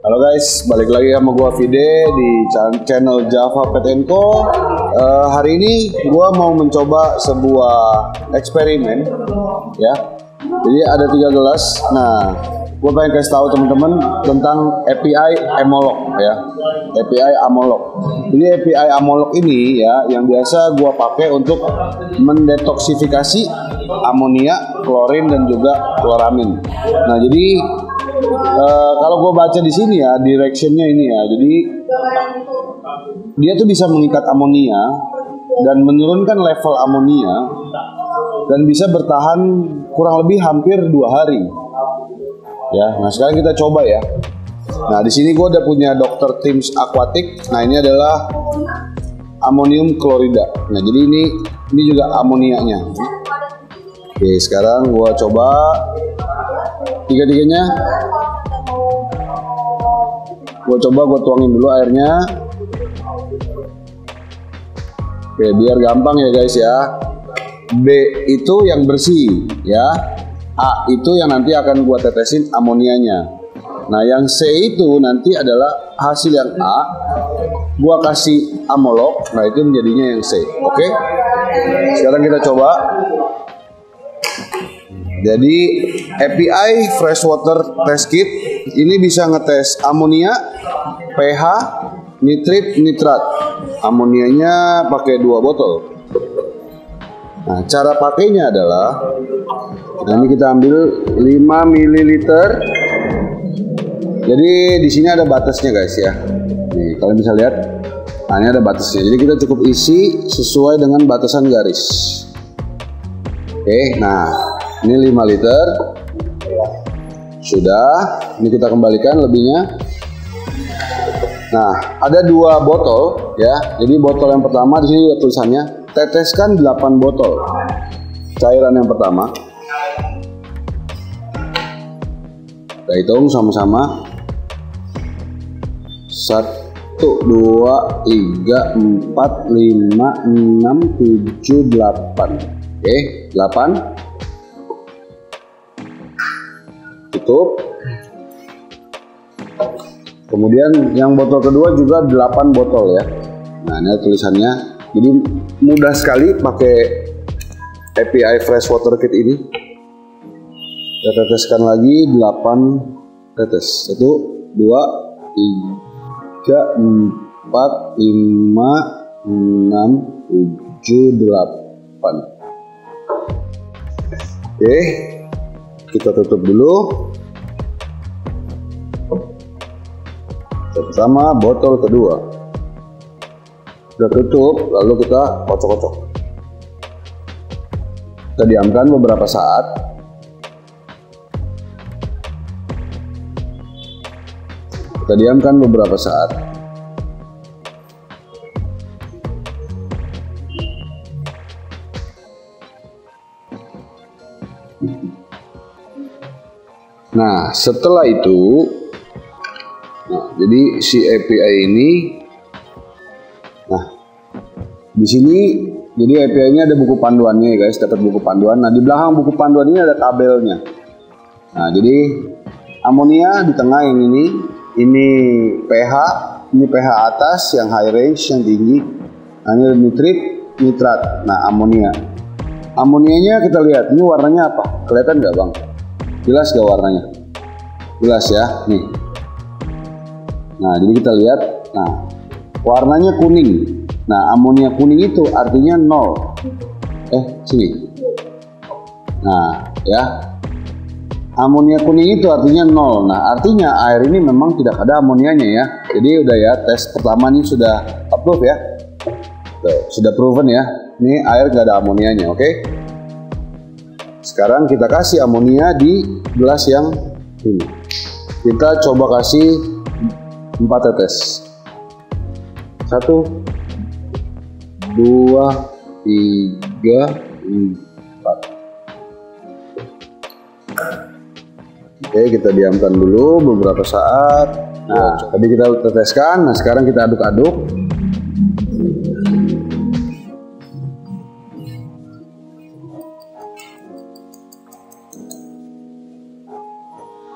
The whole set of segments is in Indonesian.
Halo guys, balik lagi sama gua Vide di channel Java Pet & Co. Hari ini gua mau mencoba sebuah eksperimen ya. Jadi ada 3 gelas. Nah, gua pengen kasih tahu teman-teman tentang API Amolog ya. API Amolog. Jadi API Amolog ini ya yang biasa gua pakai untuk mendetoksifikasi amonia, klorin dan juga kloramin. Nah, jadi kalau gue baca di sini ya, directionnya ini ya, jadi dia tuh bisa mengikat amonia dan menurunkan level amonia dan bisa bertahan kurang lebih hampir 2 hari. Ya, nah sekarang kita coba ya. Nah di sini gue udah punya Dr. Teams Aquatic. Nah ini adalah amonium klorida. Nah jadi ini juga amonianya. Oke, sekarang gue coba tiga-tiganya. Gue tuangin dulu airnya. Oke, biar gampang ya guys ya. B itu yang bersih ya. A itu yang nanti akan gue tetesin amonianya. Nah yang C itu nanti adalah hasil yang A. Gue kasih amolog. Nah itu menjadinya yang C. Oke. Sekarang kita coba. Jadi API Freshwater Test Kit ini bisa ngetes amonia, pH, nitrit, nitrat. Amonianya pakai 2 botol. Nah, cara pakainya adalah, nah ini kita ambil 5 ml. Jadi di sini ada batasnya guys ya. Nih kalian bisa lihat. Nah ini ada batasnya. Jadi kita cukup isi sesuai dengan batasan garis. Oke, nah ini 5 liter. Sudah, ini kita kembalikan lebihnya. Nah, ada 2 botol ya. Jadi botol yang pertama di sini ada tulisannya teteskan 8 botol cairan yang pertama. Kita hitung sama-sama. 1, 2, 3, 4, 5, 6, 7, 8. Oke, 8. Tutup. Kemudian yang botol kedua juga 8 botol ya. Nah ini tulisannya. Jadi mudah sekali pakai API Freshwater Kit ini. Kita teteskan lagi 8 tetes. 1, 2, 3, 4, 5, 6, 7, 8. Oke. Kita tutup dulu. Pertama botol kedua. Sudah tutup, lalu kita kocok-kocok. Kita diamkan beberapa saat. Kita diamkan beberapa saat. Nah, setelah itu, nah, jadi si API ini, nah, di sini, jadi API-nya ada buku panduannya ya guys, dapat buku panduan. Nah, di belakang buku panduan ini ada tabelnya. Nah, jadi amonia di tengah yang ini pH, ini pH atas yang high range, yang tinggi. Nah, ini nitrit, nitrat. Nah, amonia. Amonianya kita lihat, ini warnanya apa? Kelihatan nggak bang? Jelas gak warnanya? Jelas ya, nih. Nah, jadi kita lihat, nah, warnanya kuning. Nah, amonia kuning itu artinya 0. Sini. Nah, ya. Amonia kuning itu artinya 0. Nah, artinya air ini memang tidak ada amonianya ya. Jadi udah ya, tes pertama ini sudah approve ya. Sudah proven ya. Ini air gak ada amonianya, oke? Sekarang kita kasih amonia di gelas yang ini. Kita coba kasih 4 tetes. 1, 2, 3, 4. Oke, kita diamkan dulu beberapa saat. Nah, tadi kita teteskan. Nah, sekarang kita aduk-aduk.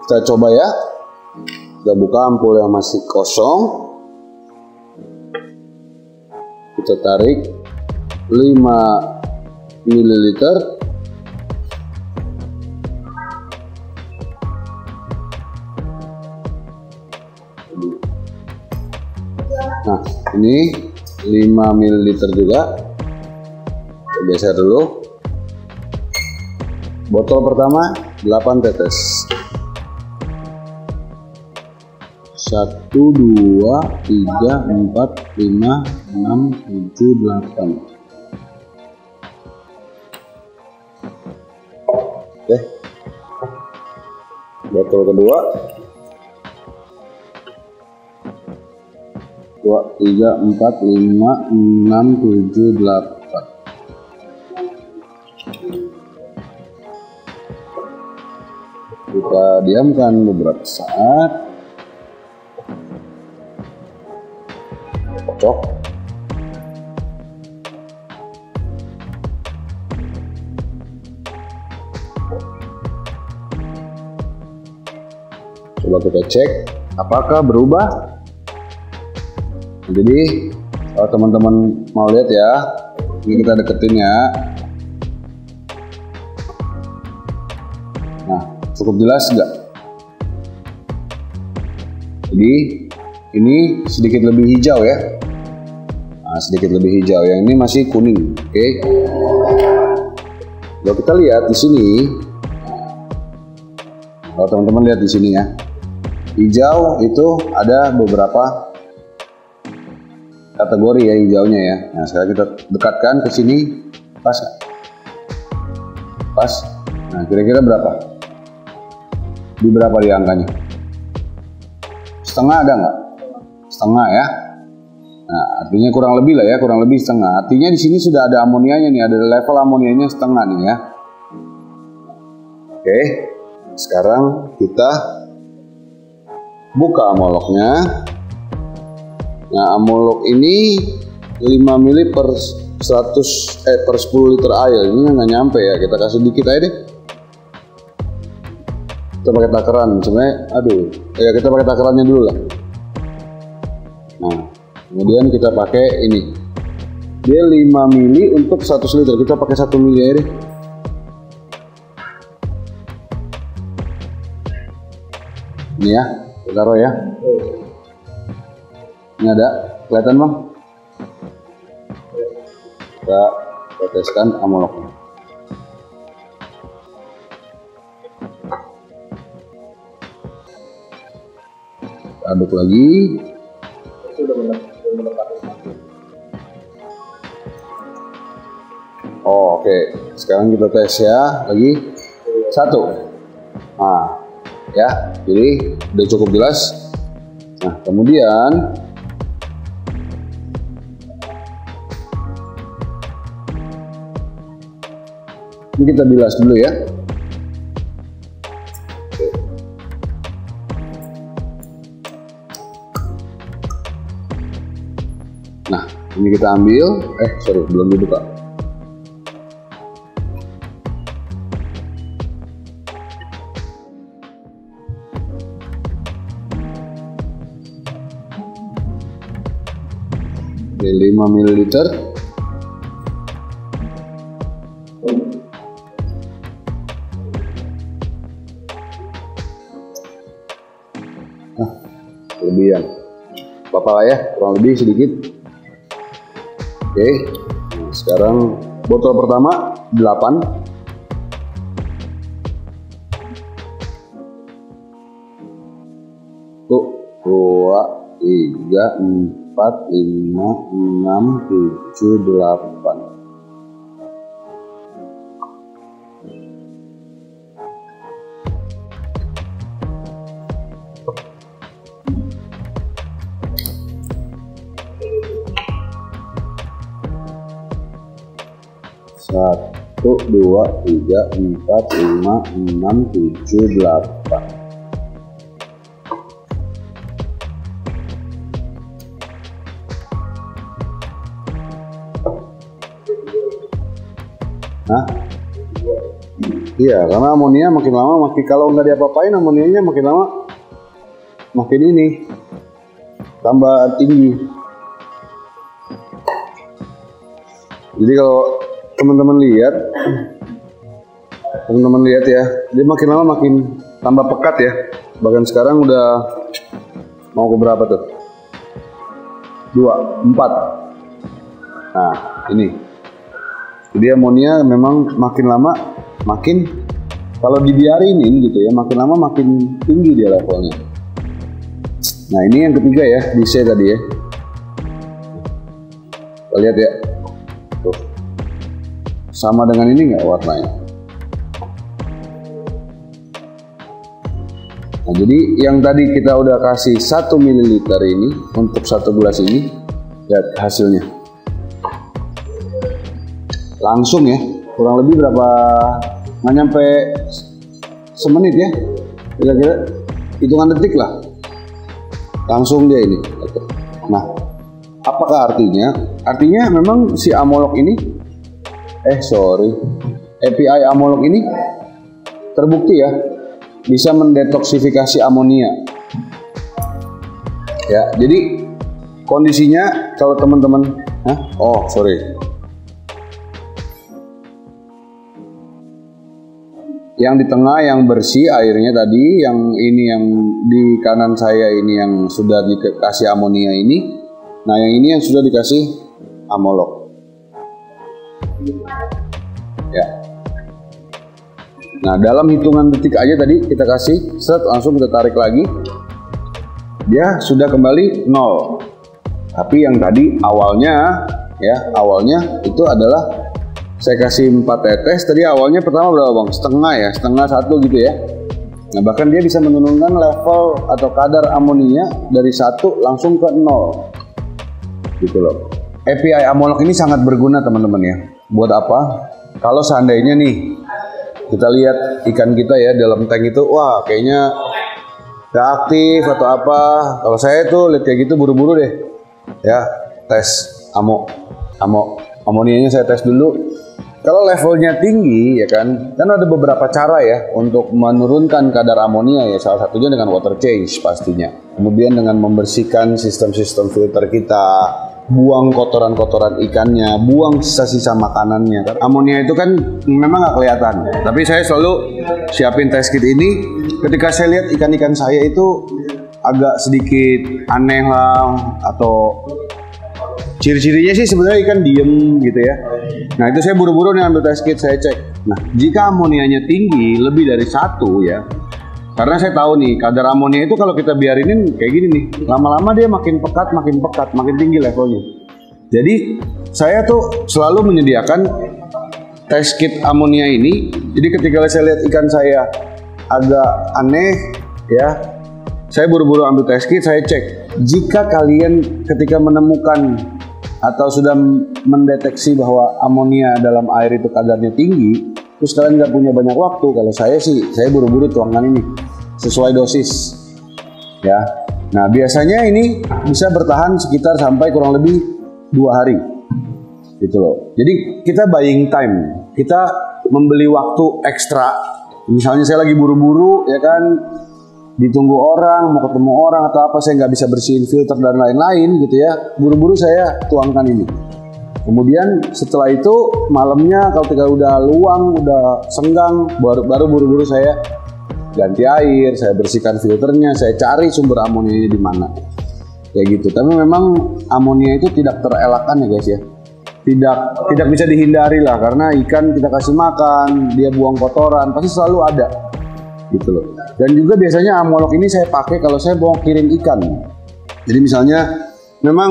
Kita coba ya. Kita buka ampul yang masih kosong. Kita tarik 5 ml. Nah, ini 5 ml juga. Kita geser dulu. Botol pertama 8 tetes. 1, 2, 3, 4, 5, 6, 7, 8. Oke. Botol kedua 2, 3, 4, 5, 6, 7, 8. Kita diamkan beberapa saat. Kocok. Coba kita cek apakah berubah. Jadi kalau teman-teman mau lihat ya, ini kita deketin ya. Nah, cukup jelas nggak? Jadi ini sedikit lebih hijau ya. Nah, sedikit lebih hijau. Yang ini masih kuning. Oke. Kalau kita lihat di sini, kalau teman-teman lihat di sini ya, hijau itu ada beberapa kategori ya hijaunya ya. Nah, sekarang kita dekatkan ke sini, pas nggak? Pas. Nah, kira-kira berapa? Di berapa di angkanya? Setengah ada nggak? Setengah ya. Nah, artinya kurang lebih lah ya, kurang lebih setengah. Artinya di sini sudah ada amonianya nih, ada level amonianya setengah nih ya. Oke, sekarang kita buka amoloknya. Nah, amolok ini 5 ml per 10 liter air. Ini nggak nyampe ya, kita kasih dikit aja deh. Kita pakai takaran, sebenarnya, ya kita pakai takarannya dulu lah. Nah, kemudian kita pakai ini. Dia 5 ml untuk 100 liter, kita pakai 1 ml aja deh. Ini ya, kita taruh ya. Ini ada, kelihatan bang? Kita teteskan amoloknya. Aduk lagi. Oh, oke. Sekarang kita tes ya lagi. 1. Nah, ya. Jadi udah cukup jelas. Nah, kemudian ini kita bilas dulu ya. Nah, ini kita ambil, belum dibuka. Oke, 5 ml. Nah, kelebihan. Apa lah ya, kurang lebih sedikit. Oke, nah, sekarang botol pertama 8. Tuh, 2, 3, 4, 5, 6, 7, 8. Satu, 2, 3, 4, 5, 6, 7, 8. Nah, iya, karena amonia makin lama kalau nggak diapa-apain amonianya makin lama makin ini tambah tinggi. Jadi kalau teman-teman lihat ya, dia makin lama makin tambah pekat ya. Bahkan sekarang udah mau ke berapa tuh? 2, 4. Nah ini, jadi amonia memang makin lama makin, kalau dibiarinin gitu ya, makin lama makin tinggi dia levelnya. Nah ini yang ketiga ya, di C tadi ya. Kita lihat ya, tuh sama dengan ini nggak warnanya. Nah jadi yang tadi kita udah kasih 1 ml ini untuk 1 gelas ini, lihat hasilnya langsung ya, kurang lebih berapa, nggak nyampe semenit ya, kira-kira hitungan detik lah, langsung dia ini. Nah apakah artinya? Artinya memang si Amolok ini API Amolok ini terbukti ya bisa mendetoksifikasi amonia ya. Jadi kondisinya kalau teman-teman yang di tengah yang bersih airnya tadi, yang ini yang di kanan saya ini yang sudah dikasih amonia ini. Nah yang ini yang sudah dikasih Amolok ya. Nah dalam hitungan detik aja tadi kita kasih langsung kita tarik lagi, dia sudah kembali 0. Tapi yang tadi awalnya itu adalah saya kasih 4 tetes tadi, awalnya pertama berapa bang? Setengah 1 gitu ya. Nah bahkan dia bisa menurunkan level atau kadar amonia dari 1 langsung ke 0 gitu loh. API Amolok ini sangat berguna teman-teman ya. Buat apa? Kalau seandainya nih kita lihat ikan kita ya dalam tank itu, wah kayaknya gak aktif atau apa. Kalau saya tuh lihat kayak gitu buru-buru deh ya, tes amonianya saya tes dulu. Kalau levelnya tinggi ya kan ada beberapa cara ya untuk menurunkan kadar amonia ya. Salah satunya dengan water change pastinya. Kemudian dengan membersihkan sistem-sistem filter kita, buang kotoran-kotoran ikannya, buang sisa-sisa makanannya. Kan amonia itu kan memang nggak kelihatan. Tapi saya selalu siapin test kit ini ketika saya lihat ikan-ikan saya itu agak sedikit aneh lah, atau ciri-cirinya sih sebenarnya ikan diem gitu ya. Nah itu saya buru-buru nih ambil test kit, saya cek. Nah jika amonianya tinggi lebih dari 1 ya, karena saya tahu nih kadar amonia itu kalau kita biarinin kayak gini nih, lama-lama dia makin pekat, makin tinggi levelnya. Jadi saya tuh selalu menyediakan test kit amonia ini. Jadi ketika saya lihat ikan saya agak aneh ya, saya buru-buru ambil test kit, saya cek. Jika kalian ketika menemukan atau sudah mendeteksi bahwa amonia dalam air itu kadarnya tinggi, terus kalian nggak punya banyak waktu, kalau saya sih, saya buru-buru tuangkan ini sesuai dosis ya. Nah biasanya ini bisa bertahan sekitar sampai kurang lebih 2 hari gitu loh. Jadi kita buying time, kita membeli waktu ekstra. Misalnya saya lagi buru-buru ya kan, ditunggu orang, mau ketemu orang atau apa, saya nggak bisa bersihin filter dan lain-lain gitu ya, buru-buru saya tuangkan ini. Kemudian setelah itu malamnya kalau ketika udah luang, udah senggang, baru buru-buru saya ganti air, saya bersihkan filternya, saya cari sumber amonianya di mana kayak gitu. Tapi memang amonia itu tidak terelakkan ya guys ya, tidak bisa dihindari lah, karena ikan kita kasih makan, dia buang kotoran, pasti selalu ada gitu loh. Dan juga biasanya Amolok ini saya pakai kalau saya mau kirim ikan. Jadi misalnya memang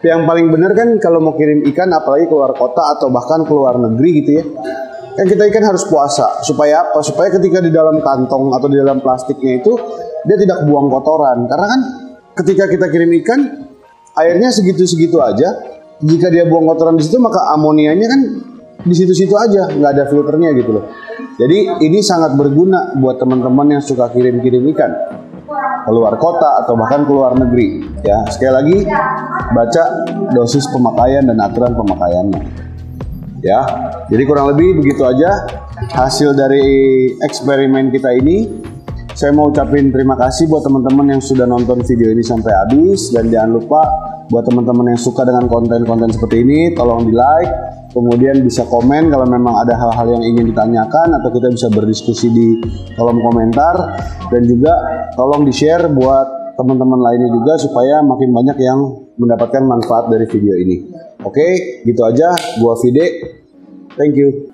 yang paling benar kan kalau mau kirim ikan, apalagi keluar kota atau bahkan keluar negeri gitu ya, kan kita ikan harus puasa. Supaya apa? Supaya ketika di dalam kantong atau di dalam plastiknya itu dia tidak buang kotoran. Karena kan ketika kita kirim ikan, airnya segitu-segitu aja. Jika dia buang kotoran di situ, maka amonianya kan di situ-situ aja, nggak ada filternya gitu loh. Jadi ini sangat berguna buat teman-teman yang suka kirim-kirim ikan keluar kota atau bahkan keluar negeri ya. Sekali lagi, baca dosis pemakaian dan aturan pemakaiannya ya. Jadi kurang lebih begitu aja hasil dari eksperimen kita ini. saya mau ucapin terima kasih buat teman-teman yang sudah nonton video ini sampai habis, dan jangan lupa buat teman-teman yang suka dengan konten-konten seperti ini, tolong di like, kemudian bisa komen kalau memang ada hal-hal yang ingin ditanyakan, atau kita bisa berdiskusi di kolom komentar, dan juga tolong di share buat teman-teman lainnya juga supaya makin banyak yang mendapatkan manfaat dari video ini. Oke, gitu aja, gua Fide, thank you.